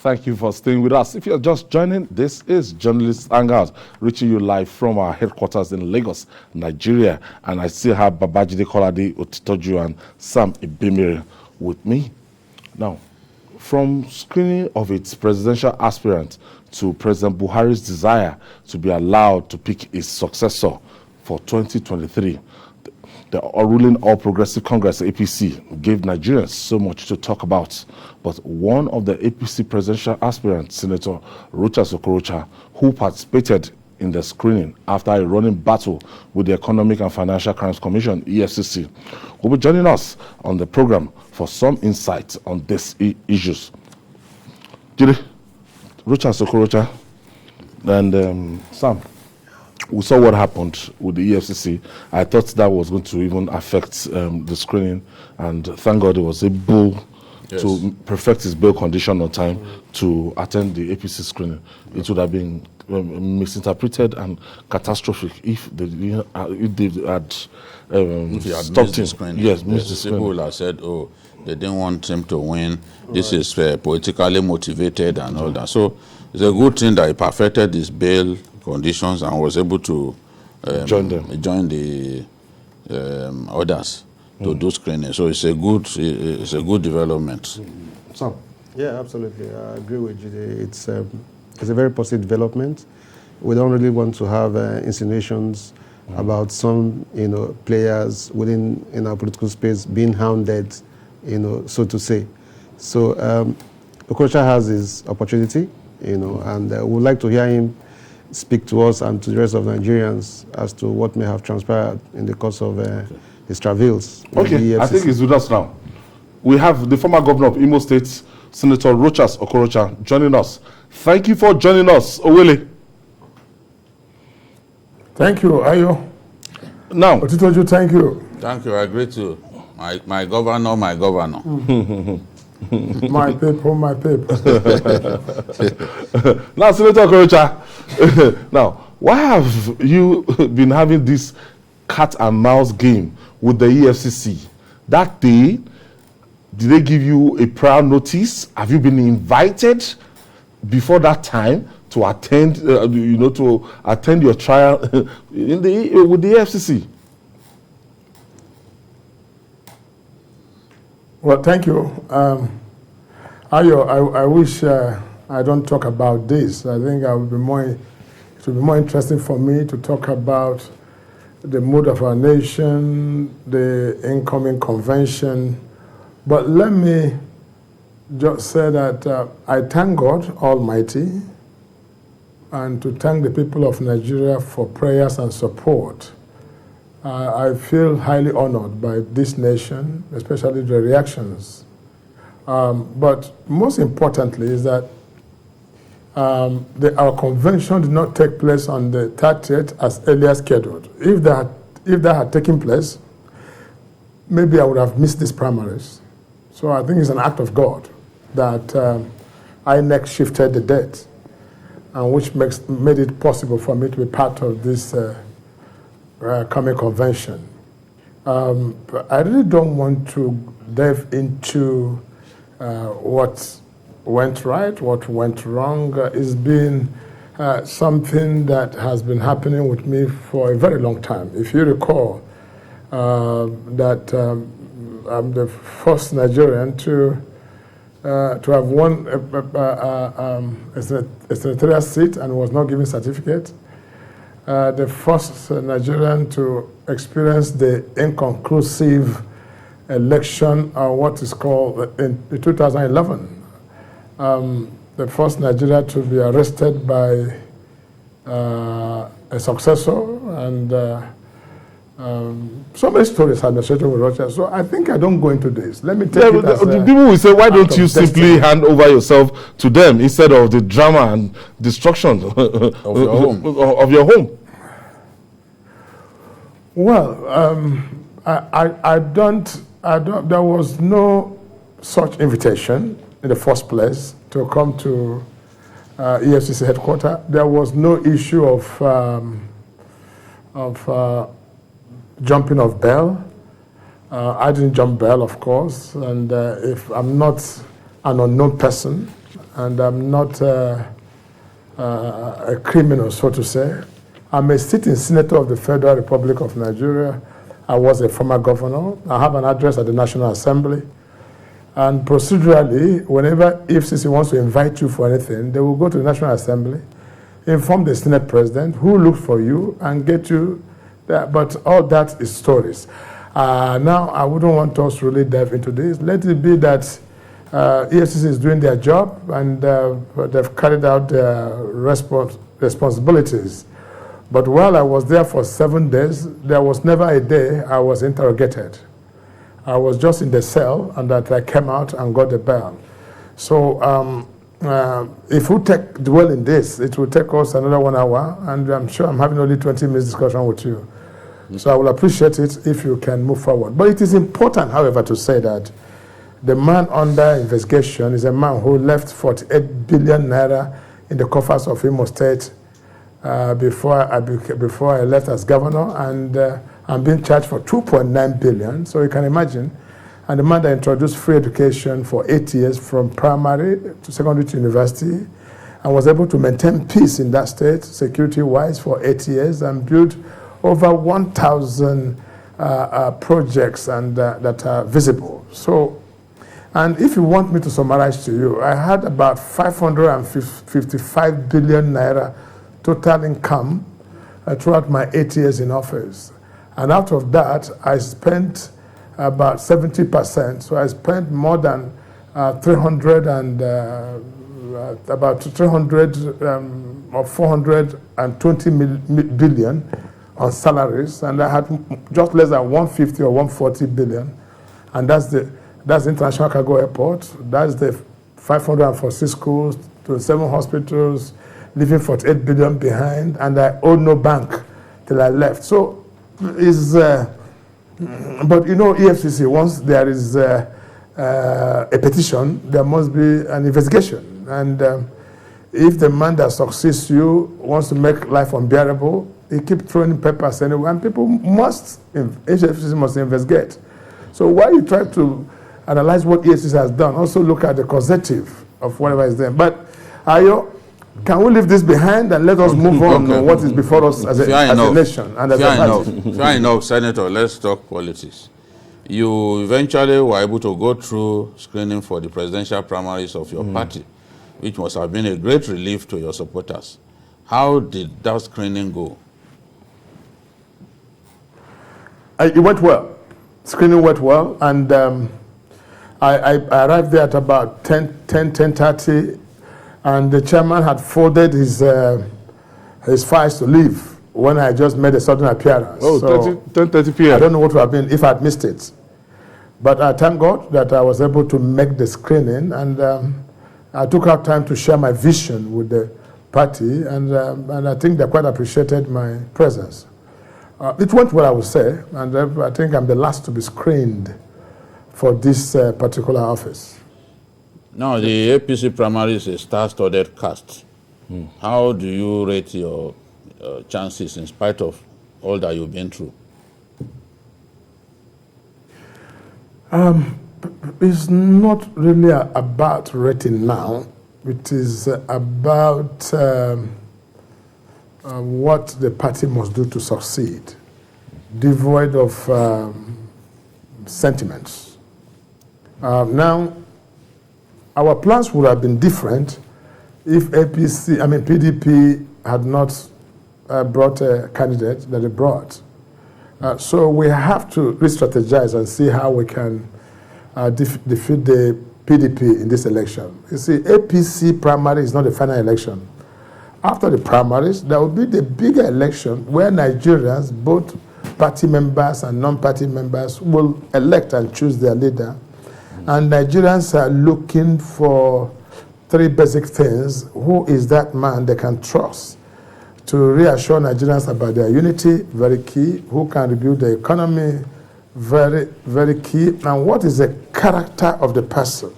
Thank you for staying with us. If you're just joining, this is Journalist Hangout, reaching you live from our headquarters in Lagos, Nigeria. And I still have Babajide Kolade Otitoju and Sam Ibimire with me. Now, from screening of its presidential aspirant to President Buhari's desire to be allowed to pick his successor for 2023, the ruling All Progressive Congress, APC, gave Nigerians so much to talk about. But one of the APC presidential aspirants, Senator Rochas Okorocha, who participated in the screening after a running battle with the Economic and Financial Crimes Commission, EFCC, will be joining us on the program for some insight on these issues. Jide, Rochas Okorocha, and Sam, we saw what happened with the EFCC. I thought that was going to even affect the screening, and thank God he was able to perfect his bail condition on time to attend the APC screening. It would have been misinterpreted and catastrophic if they had stopped him. Yes, missed the screening. People have said, oh, they didn't want him to win. This is politically motivated and all that. So it's a good thing that he perfected his bail conditions and was able to join the others to do screening. So it's a good development. So, yeah, absolutely. I agree with you. It's a very positive development. We don't really want to have insinuations about some players within our political space being hounded, so to say. So Okorocha has his opportunity, and we would like to hear him speak to us and to the rest of Nigerians as to what may have transpired in the course of his travels. Okay, I think he's with us now. We have the former governor of Imo State, Senator Rochas Okorocha, joining us. Thank you for joining us, Owele. Thank you, Ayo. Now, Otitoju, thank you. Thank you. I agree to my governor, my governor. My people, my people. Now, Senator Okorocha, now, why have you been having this cat and mouse game with the EFCC? That day, did they give you a prior notice? Have you been invited before that time to attend, to attend your trial with the EFCC? Well, thank you. Ayo, I wish I don't talk about this. I think it would be more interesting for me to talk about the mood of our nation, the incoming convention. But let me just say that I thank God Almighty and to thank the people of Nigeria for prayers and support. I feel highly honored by this nation, especially the reactions. But most importantly is that our convention did not take place on the 30th as earlier scheduled. If that had taken place, maybe I would have missed these primaries. So I think it's an act of God that INEC shifted the date, and which made it possible for me to be part of this coming convention. I really don't want to delve into what went right, what went wrong. It's been something that has been happening with me for a very long time. If you recall that I'm the first Nigerian to have won a senatorial seat and was not given certificate. The first Nigerian to experience the inconclusive election, what is called in 2011. The first Nigerian to be arrested by a successor, and so many stories have been associated with Russia. So I think I don't go into this. Let me take it as people will say, why don't you simply hand over yourself to them instead of the drama and destruction of your home? Well, I don't. There was no such invitation in the first place to come to EFCC headquarters. There was no issue of jumping off bail. I didn't jump bail, of course, and if I'm not an unknown person, and I'm not a criminal, so to say. I'm a sitting senator of the Federal Republic of Nigeria. I was a former governor. I have an address at the National Assembly. And procedurally, whenever EFCC wants to invite you for anything, they will go to the National Assembly, inform the Senate President, who looks for you, and get you there. But all that is stories. Now, I wouldn't want us to really dive into this. Let it be that EFCC is doing their job, and they've carried out their responsibilities. But while I was there for 7 days, there was never a day I was interrogated. I was just in the cell, and that I came out and got the bail. So if we dwell in this, it will take us another 1 hour, and I'm sure I'm having only 20 minutes discussion with you. So I will appreciate it if you can move forward. But it is important, however, to say that the man under investigation is a man who left 48 billion naira in the coffers of Imo State before I left as governor, and I'm being charged for 2.9 billion. So you can imagine. And the man that introduced free education for 8 years from primary to secondary to university, and was able to maintain peace in that state, security-wise, for 8 years, and build over 1,000 projects and that are visible. So, and if you want me to summarize to you, I had about 555 billion naira total income throughout my 8 years in office. And out of that, I spent about 70%. So I spent more than 300 or 420 billion on salaries, and I had just less than 150 or 140 billion. And that's International Cargo Airport. That's the 546 schools, 27 hospitals, leaving 48 billion behind, and I owed no bank till I left. So is but you know, EFCC, once there is a petition, there must be an investigation. And if the man that succeeds you wants to make life unbearable, he keeps throwing papers anywhere, and people EFCC must investigate. So while you try to analyze what EFCC has done, also look at the causative of whatever is there. But Ayo, can we leave this behind and let us move on to what is before us as a nation and as a party? Fair enough, Senator. Let's talk politics. You eventually were able to go through screening for the presidential primaries of your party, which must have been a great relief to your supporters. How did that screening go? It went well. Screening went well, and I arrived there at about 10:30, and the chairman had folded his files to leave when I just made a sudden appearance. Oh, so 10:30 p.m. I don't know what would have been if I had missed it. But I thank God that I was able to make the screening, and I took out time to share my vision with the party, and I think they quite appreciated my presence. It went well, I would say, and I think I'm the last to be screened for this particular office. Now, the APC primary is a star-studded cast. How do you rate your chances in spite of all that you've been through? It's not really about rating now. It is about what the party must do to succeed, devoid of sentiments. Now, our plans would have been different if PDP had not brought a candidate that they brought. So we have to re-strategize and see how we can defeat the PDP in this election. You see, APC primary is not the final election. After the primaries, there will be the bigger election where Nigerians, both party members and non-party members, will elect and choose their leader. And Nigerians are looking for three basic things. Who is that man they can trust to reassure Nigerians about their unity? Very key. Who can rebuild the economy? Very, very key. And what is the character of the person?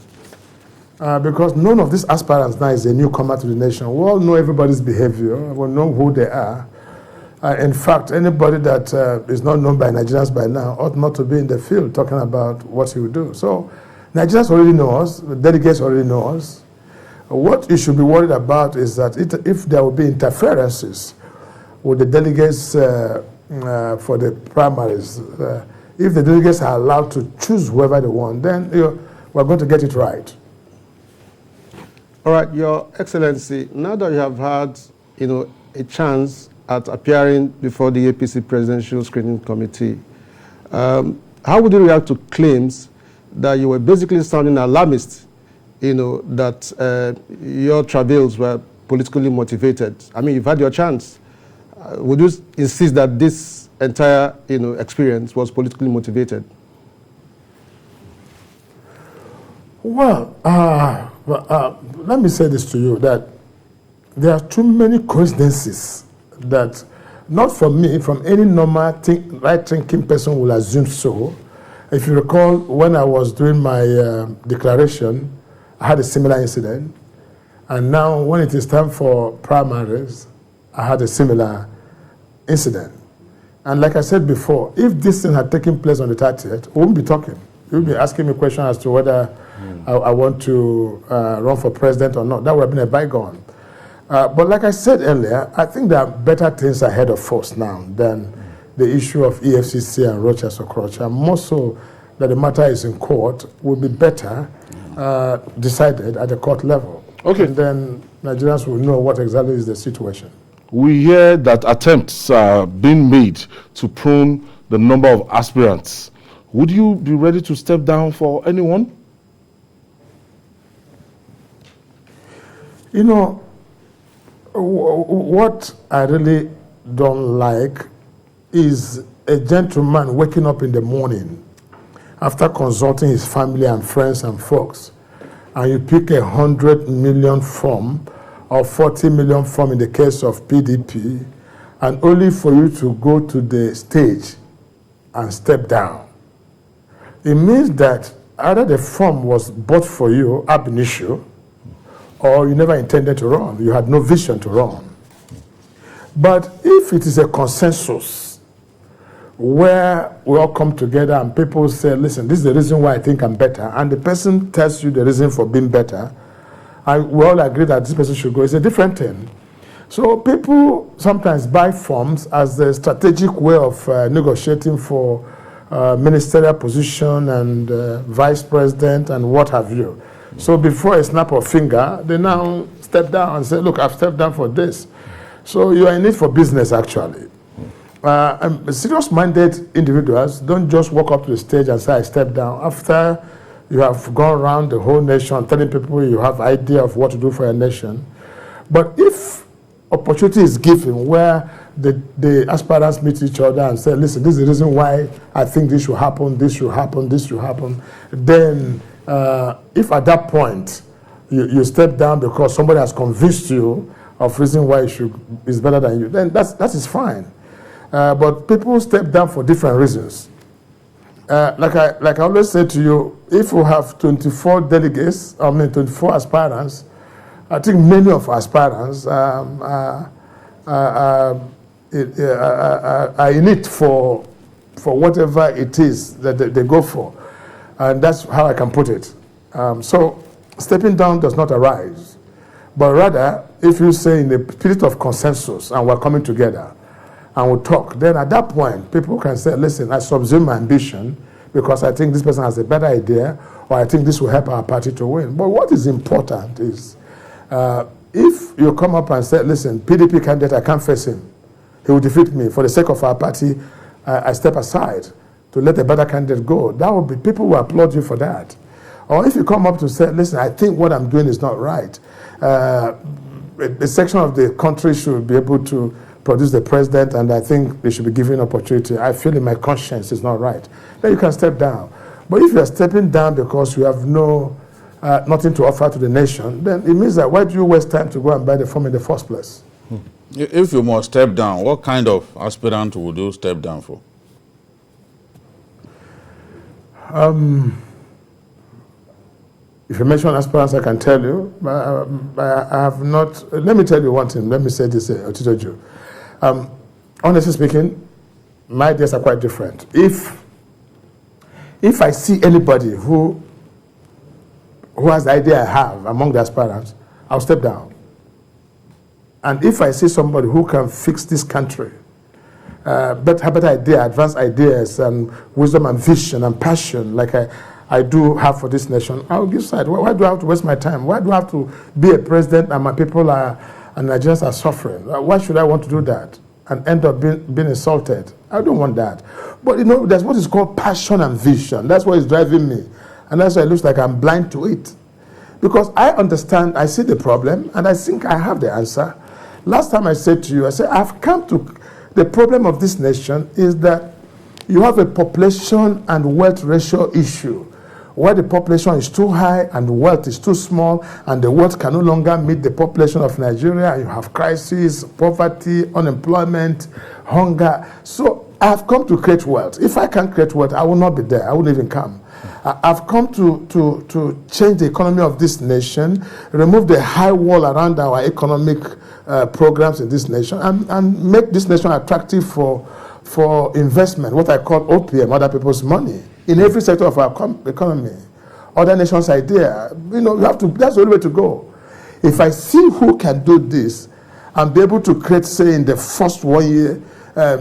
Because none of these aspirants now is a newcomer to the nation. We all know everybody's behavior. We know who they are. In fact, anybody that is not known by Nigerians by now ought not to be in the field talking about what he will do. So Nigerians already know us. The delegates already know us. What you should be worried about is that if there will be interferences with the delegates for the primaries, if the delegates are allowed to choose whoever they want, then we're going to get it right. All right, Your Excellency, now that you have had, a chance at appearing before the APC Presidential Screening Committee, how would you react to claims that you were basically sounding alarmist, that your travails were politically motivated? I mean, you've had your chance. Would you insist that this entire, experience was politically motivated? Well, let me say this to you, that there are too many coincidences that, not from me, from any normal right-thinking person will assume so. If you recall, when I was doing my declaration, I had a similar incident. And now, when it is time for primaries, I had a similar incident. And like I said before, if this thing had taken place on the 30th, we wouldn't be talking. You would be asking me questions as to whether I want to run for president or not. That would have been a bygone. But like I said earlier, I think there are better things ahead of us now than the issue of EFCC and Rochas Okorocha. More so that the matter is in court will be better decided at the court level. Okay. And then Nigerians will know what exactly is the situation. We hear that attempts are being made to prune the number of aspirants. Would you be ready to step down for anyone? What I really don't like is a gentleman waking up in the morning after consulting his family and friends and folks, and you pick 100 million form or 40 million form in the case of PDP, and only for you to go to the stage and step down. It means that either the form was bought for you ab initio, or you never intended to run. You had no vision to run. But if it is a consensus where we all come together and people say, listen, this is the reason why I think I'm better, and the person tells you the reason for being better, and we all agree that this person should go, it's a different thing. So people sometimes buy forms as a strategic way of negotiating for ministerial position and vice president and what have you. So before a snap of finger, they now step down and say, look, I've stepped down for this. So you are in it for business, actually. Serious-minded individuals don't just walk up to the stage and say, I step down. After you have gone around the whole nation telling people you have idea of what to do for your nation. But if opportunity is given where the aspirants meet each other and say, listen, this is the reason why I think this should happen, this should happen, this should happen, then if at that point you step down because somebody has convinced you of reason why is better than you, then that is fine. But people step down for different reasons. Like I always say to you, if we have 24 delegates, 24 aspirants, I think many of aspirants are in it for whatever it is that they go for. And that's how I can put it. So stepping down does not arise. But rather, if you say in the spirit of consensus and we're coming together and we'll talk, then at that point, people can say, listen, I subsume my ambition because I think this person has a better idea, or I think this will help our party to win. But what is important is, if you come up and say, listen, PDP candidate, I can't face him. He will defeat me. For the sake of our party, I step aside to let a better candidate go. That will be, people will applaud you for that. Or if you come up to say, listen, I think what I'm doing is not right. A section of the country should be able to produce the president, and I think they should be given opportunity. I feel in my conscience it's not right. Then you can step down. But if you're stepping down because you have nothing to offer to the nation, then it means that why do you waste time to go and buy the form in the first place? If you must step down, what kind of aspirant would you step down for? If you mention aspirants, I can tell you. I have not. Let me tell you one thing. Let me say this, Otitoju. Honestly speaking, my ideas are quite different. If if I see anybody who has the idea I have among the aspirants, I'll step down. And if I see somebody who can fix this country, better idea, advanced ideas, and wisdom and vision and passion, like I do have for this nation, I'll give side. Why do I have to waste my time? Why do I have to be a president and my people and Nigerians are suffering? Why should I want to do that and end up being insulted? I don't want that. But that's what is called passion and vision. That's what is driving me. And that's why it looks like I'm blind to it. Because I understand, I see the problem, and I think I have the answer. Last time I said to you, I said, I've come to the problem of this nation is that you have a population and wealth ratio issue where the population is too high and the wealth is too small, and the wealth can no longer meet the population of Nigeria. You have crisis, poverty, unemployment, hunger. So I've come to create wealth. If I can't create wealth, I will not be there. I wouldn't even come. I've come to change the economy of this nation, remove the high wall around our economic programs in this nation, and make this nation attractive for investment, what I call OPM, other people's money, in every sector of our economy. Other nations' idea, you have to, that's the only way to go. If I see who can do this and be able to create, say, in the first 1 year,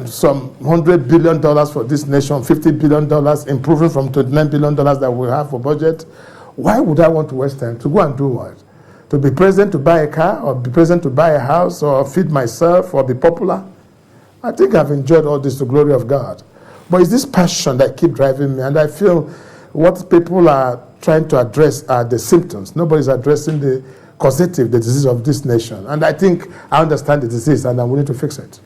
some $100 billion for this nation, $50 billion, improving from $29 billion that we have for budget, why would I want to waste time to go and do what? To be president to buy a car, or be president to buy a house, or feed myself, or be popular? I think I've enjoyed all this to the glory of God. But it's this passion that keeps driving me, and I feel what people are trying to address are the symptoms. Nobody's addressing the causative, the disease of this nation. And I think I understand the disease, and I'm willing to fix it.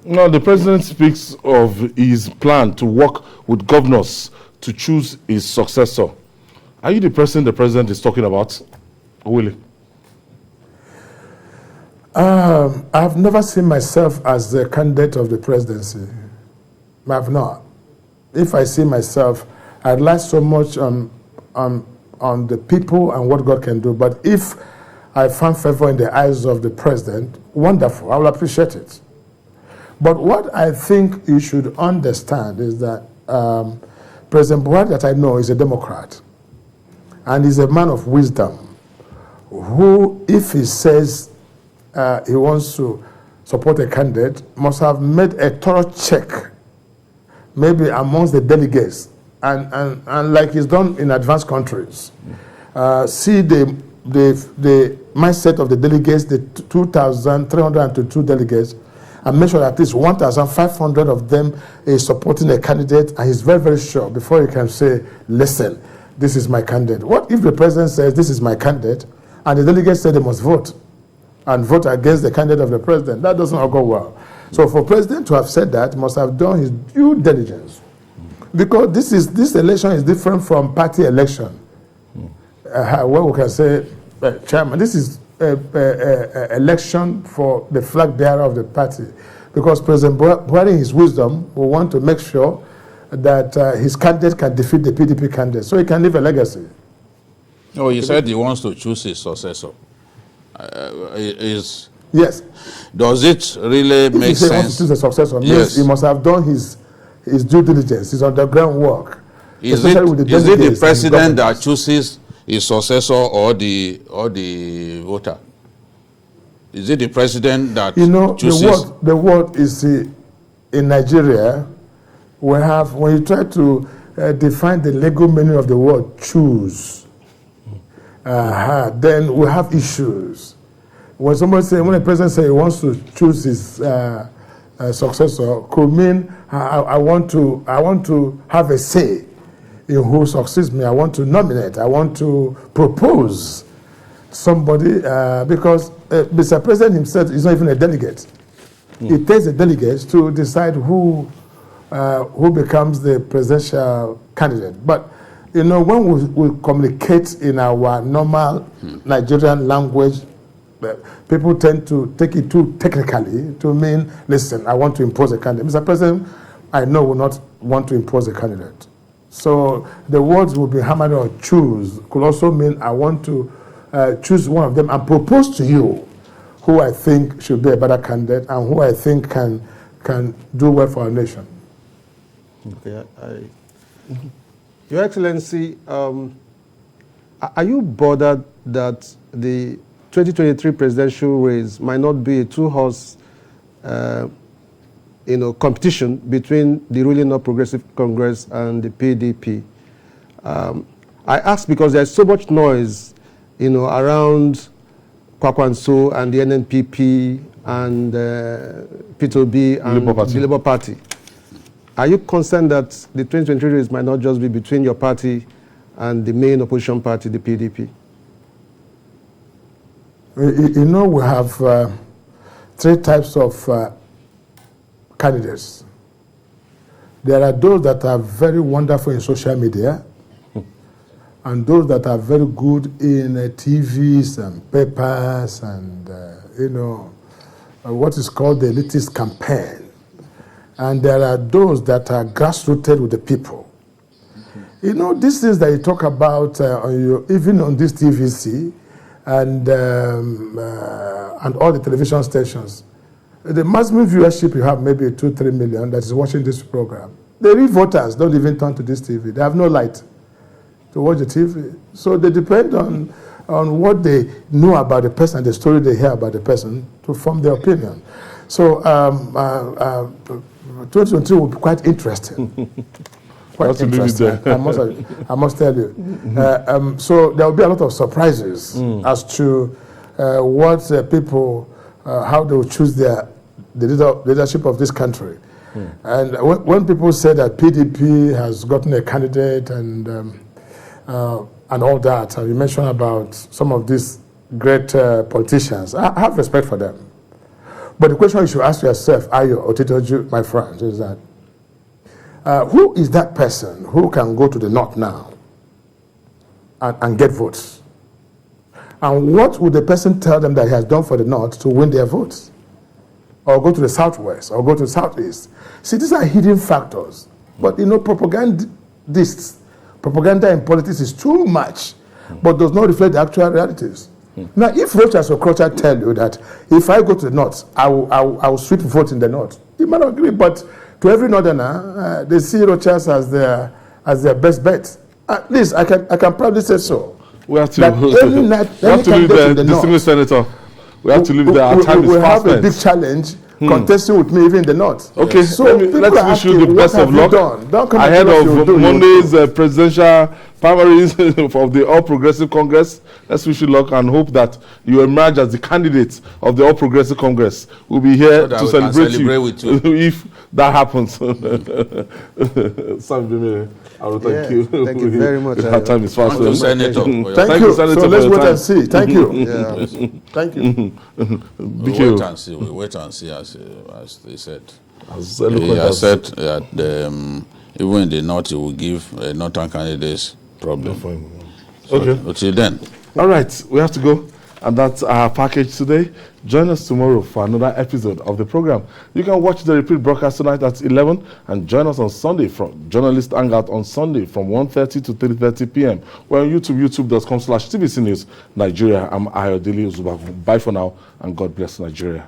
Now, the president speaks of his plan to work with governors to choose his successor. Are you the person the president is talking about, Willie? I've never seen myself as the candidate of the presidency. I've not. If I see myself, I'd like so much on the people and what God can do. But if I find favor in the eyes of the president, wonderful, I will appreciate it. But what I think you should understand is that President Buhari, that I know, is a Democrat. And he's a man of wisdom who, if he says he wants to support a candidate, must have made a thorough check, maybe amongst the delegates, and like he's done in advanced countries. See the mindset of the delegates, the 2,302 delegates, and make sure that at least 1,500 of them is supporting a candidate, and he's very, very sure before he can say, listen, this is my candidate. What if the president says, this is my candidate, and the delegates say they must vote, and vote against the candidate of the president? That doesn't go well. So for president to have said that, he must have done his due diligence. Because this election is different from party election. Where we can say, chairman, this is election for the flag bearer of the party, because President Buhari, in his wisdom, will want to make sure that his candidate can defeat the PDP candidate, so he can leave a legacy. No, he said he wants to choose his successor. Yes. Does it really make sense? He wants to choose a successor. Yes. He must have done his due diligence, his underground work. Is it the president that chooses his successor or the voter? Is it the president that chooses? The word is in Nigeria, when you try to define the legal meaning of the word choose, then we have issues. When when the president says he wants to choose his successor, could mean I want to have a say in who succeeds me. I want to nominate. I want to propose somebody, because Mr. President himself is not even a delegate. It takes the delegates to decide who becomes the presidential candidate. But when we communicate in our normal Nigerian language, people tend to take it too technically to mean, listen, I want to impose a candidate. Mr. President, I know, will not want to impose a candidate. So the words will be hammered on choose could also mean I want to choose one of them and propose to you who I think should be a better candidate and who I think can do well for our nation. Okay, Your Excellency, are you bothered that the 2023 presidential race might not be a two-horse competition between the ruling All Progressive Congress and the PDP. I ask because there's so much noise, around Kwakwanso and the NNPP and P2B and the Labour Party. Are you concerned that the 2023 race might not just be between your party and the main opposition party, the PDP? We have three types of candidates. There are those that are very wonderful in social media, and those that are very good in TVs and papers and, what is called the elitist campaign. And there are those that are grassrooted with the people. These things that you talk about even on this TVC and all the television stations, the maximum viewership you have, maybe 2-3 million that is watching this program. The real voters don't even turn to this TV. They have no light to watch the TV. So they depend on what they know about the person, the story they hear about the person, to form their opinion. So 2023 will be quite interesting. Quite interesting, I must tell you. So there will be a lot of surprises as to what people, how they will choose the leadership of this country. And when people say that PDP has gotten a candidate and all that, you mentioned about some of these great politicians, I have respect for them. But the question you should ask yourself, Ayo Otitoju, my friends, is that who is that person who can go to the north now and get votes? And what would the person tell them that he has done for the north to win their votes? Or go to the southwest, or go to the southeast? See, these are hidden factors. But propaganda in politics is too much, but does not reflect the actual realities. Now, if Rochas Okorocha tell you that if I go to the north, I will sweep vote in the north, you might not agree, but to every northerner, they see Rochas as their best bet. At least I can probably say so. We have to leave the distinguished senator. We have to leave there. Our time is fast. We have a big challenge contesting with me even in the north. Okay, so let's wish you the best of luck ahead of Monday's presidential primaries of the All Progressive Congress. Let's wish you luck and hope that you emerge as the candidate of the All Progressive Congress. We'll be here to celebrate you with you if that happens. Sam Jimmy, I will thank you. Thank you very much. Our time is fast. Thank you, Senator. Thank you, Senator. So let's wait and see. Thank you. Thank you. We wait and see. We wait and see, as they said. He has said that even in the north, he will give northern candidates problem. So, okay. Until then. All right, we have to go. And that's our package today. Join us tomorrow for another episode of the program. You can watch the repeat broadcast tonight at 11 and join us on Sunday from Journalist Hangout on Sunday from 1:30 to 3:30 p.m. We're on YouTube, youtube.com/TVC News Nigeria. I'm Ayodele Uzubaku. Bye for now and God bless Nigeria.